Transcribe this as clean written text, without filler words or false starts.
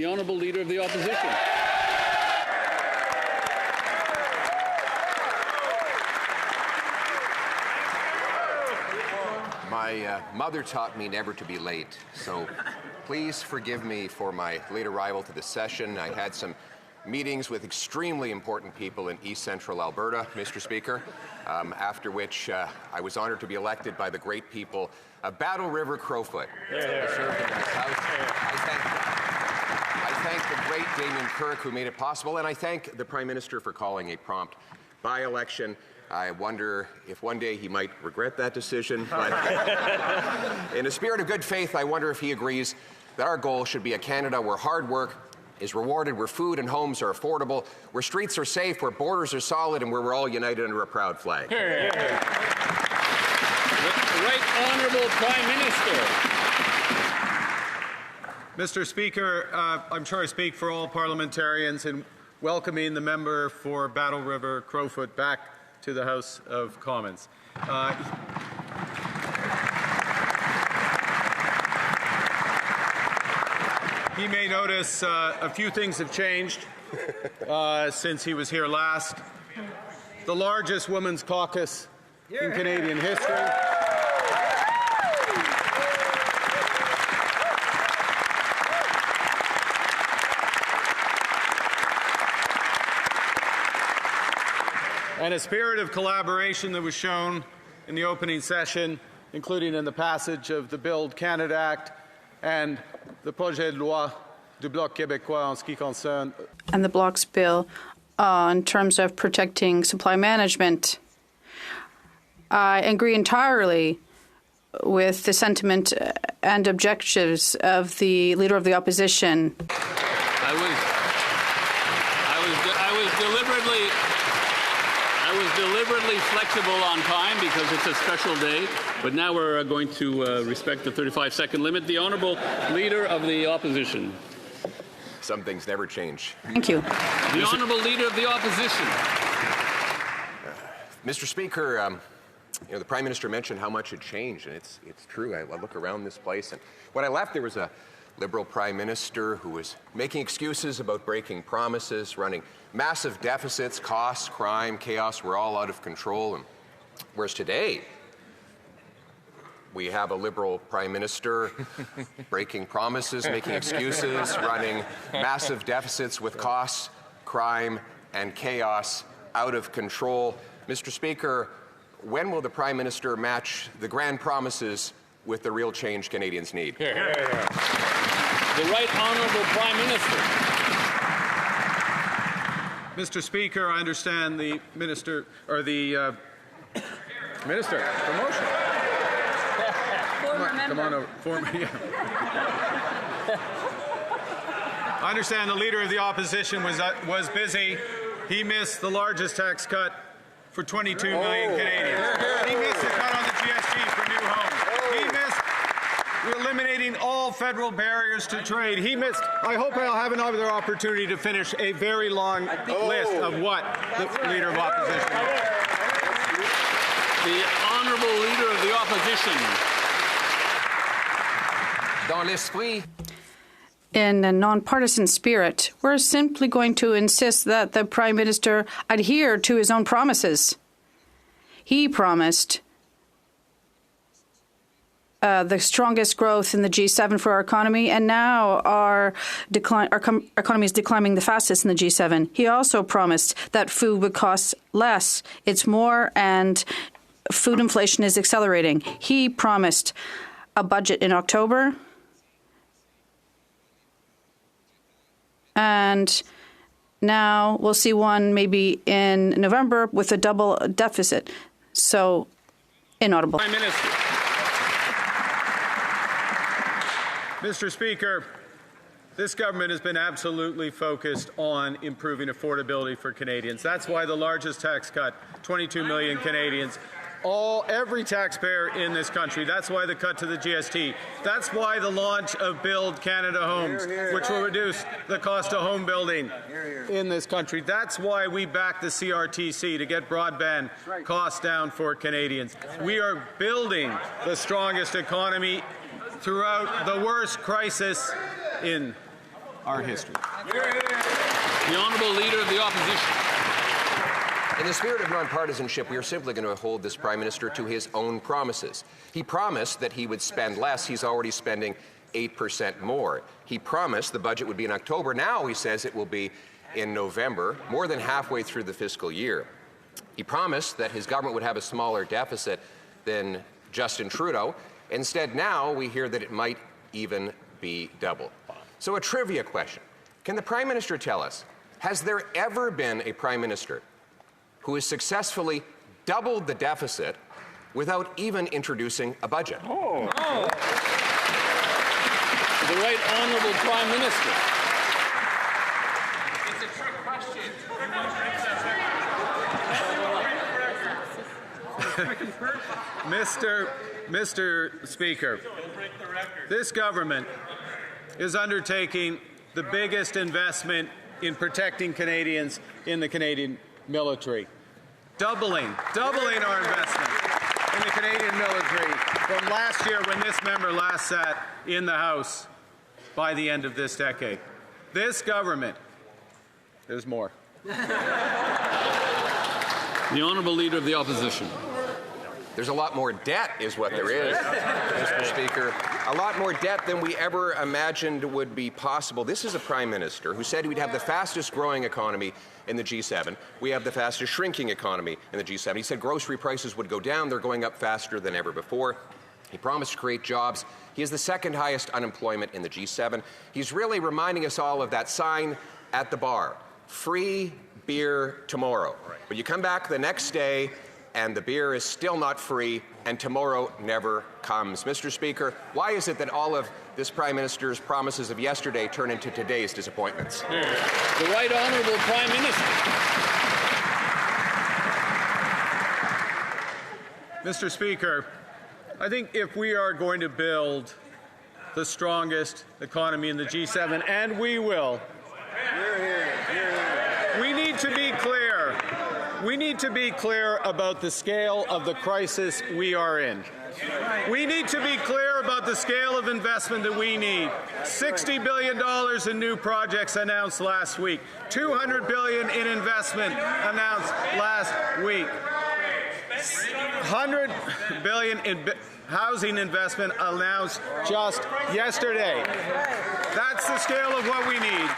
The Honourable Leader of the Opposition. My mother taught me never to be late, so please forgive me for my late arrival to this session. I had some meetings with extremely important people in East Central Alberta, Mr. Speaker, after which I was honored to be elected by the great people of Battle River Crowfoot. I served in this House. I thank the great Damien Kirk who made it possible, and I thank the Prime Minister for calling a prompt by-election. I wonder if one day he might regret that decision, but in a spirit of good faith, I wonder if he agrees that our goal should be a Canada where hard work is rewarded, where food and homes are affordable, where streets are safe, where borders are solid, and where we're all united under a proud flag. The Right Honourable Prime Minister. Mr. Speaker, I'm sure I speak for all parliamentarians in welcoming the member for Battle River Crowfoot back to the House of Commons. He may notice a few things have changed since he was here last. The largest women's caucus in Canadian history. And a spirit of collaboration that was shown in the opening session, including in the passage of the Build Canada Act and the projet de loi du Bloc québécois en ce qui concerne. And the Bloc's bill in terms of protecting supply management. I agree entirely with the sentiment and objectives of the Leader of the Opposition. I was deliberately flexible on time because it's a special day, but now we're going to respect the 35-second limit. The Honourable Leader of the Opposition. Some things never change. Thank you. The Honourable Leader of the Opposition. Mr. Speaker, the Prime Minister mentioned how much had changed, and it's true. I look around this place, and when I left, there was a Liberal Prime Minister who was making excuses about breaking promises, running massive deficits, costs, crime, chaos were all out of control. And whereas today, we have a Liberal Prime Minister breaking promises, making excuses, running massive deficits with costs, crime, and chaos out of control. Mr. Speaker, when will the Prime Minister match the grand promises with the real change Canadians need? The Right Honourable Prime Minister. Mr. Speaker, I understand the Minister, or the Minister, promotion. Come on over. I understand the Leader of the Opposition was busy. He missed the largest tax cut for 22 million Canadians. He missed the cut on the GST for new homes. He missed eliminating all federal barriers to trade. He missed. I hope I'll have another opportunity to finish a very long list of what the Leader of Opposition. The Honourable Leader of the Opposition. Dans l'esprit. In a nonpartisan spirit, we're simply going to insist that the Prime Minister adhere to his own promises. He promised the strongest growth in the G7 for our economy, and now our economy is declining the fastest in the G7. He also promised that food would cost less. It's more, and food inflation is accelerating. He promised a budget in October, and now we'll see one maybe in November with a double deficit. So, inaudible. Prime Minister. Mr. Speaker, this government has been absolutely focused on improving affordability for Canadians. That's why the largest tax cut, 22 million Canadians, every taxpayer in this country. That's why the cut to the GST. That's why the launch of Build Canada Homes, which will reduce the cost of home building in this country. That's why we back the CRTC to get broadband costs down for Canadians. We are building the strongest economy throughout the worst crisis in our history. The Honourable Leader of the Opposition. In the spirit of nonpartisanship, we are simply going to hold this Prime Minister to his own promises. He promised that he would spend less. He's already spending 8% more. He promised the budget would be in October. Now he says it will be in November, more than halfway through the fiscal year. He promised that his government would have a smaller deficit than Justin Trudeau. Instead, now we hear that it might even be double. So a trivia question. Can the Prime Minister tell us, has there ever been a Prime Minister who has successfully doubled the deficit without even introducing a budget? The Right Honourable Prime Minister. It's a trick question. Mr. Speaker, this government is undertaking the biggest investment in protecting Canadians in the Canadian military. Doubling our investment in the Canadian military from last year when this member last sat in the House by the end of this decade. This government, there's more. The Honourable Leader of the Opposition. There's a lot more debt is what there is, Mr. Speaker. A lot more debt than we ever imagined would be possible. This is a Prime Minister who said we'd have the fastest growing economy in the G7. We have the fastest shrinking economy in the G7. He said grocery prices would go down. They're going up faster than ever before. He promised to create jobs. He has the second highest unemployment in the G7. He's really reminding us all of that sign at the bar, free beer tomorrow. But you come back the next day and the beer is still not free, and tomorrow never comes. Mr. Speaker, why is it that all of this Prime Minister's promises of yesterday turn into today's disappointments? The Right Honourable Prime Minister. Mr. Speaker, I think if we are going to build the strongest economy in the G7, and we will, we need to be clear. We need to be clear about the scale of the crisis we are in. We need to be clear about the scale of investment that we need. $60 billion in new projects announced last week. $200 billion in investment announced last week. $100 billion in housing investment announced just yesterday. That's the scale of what we need.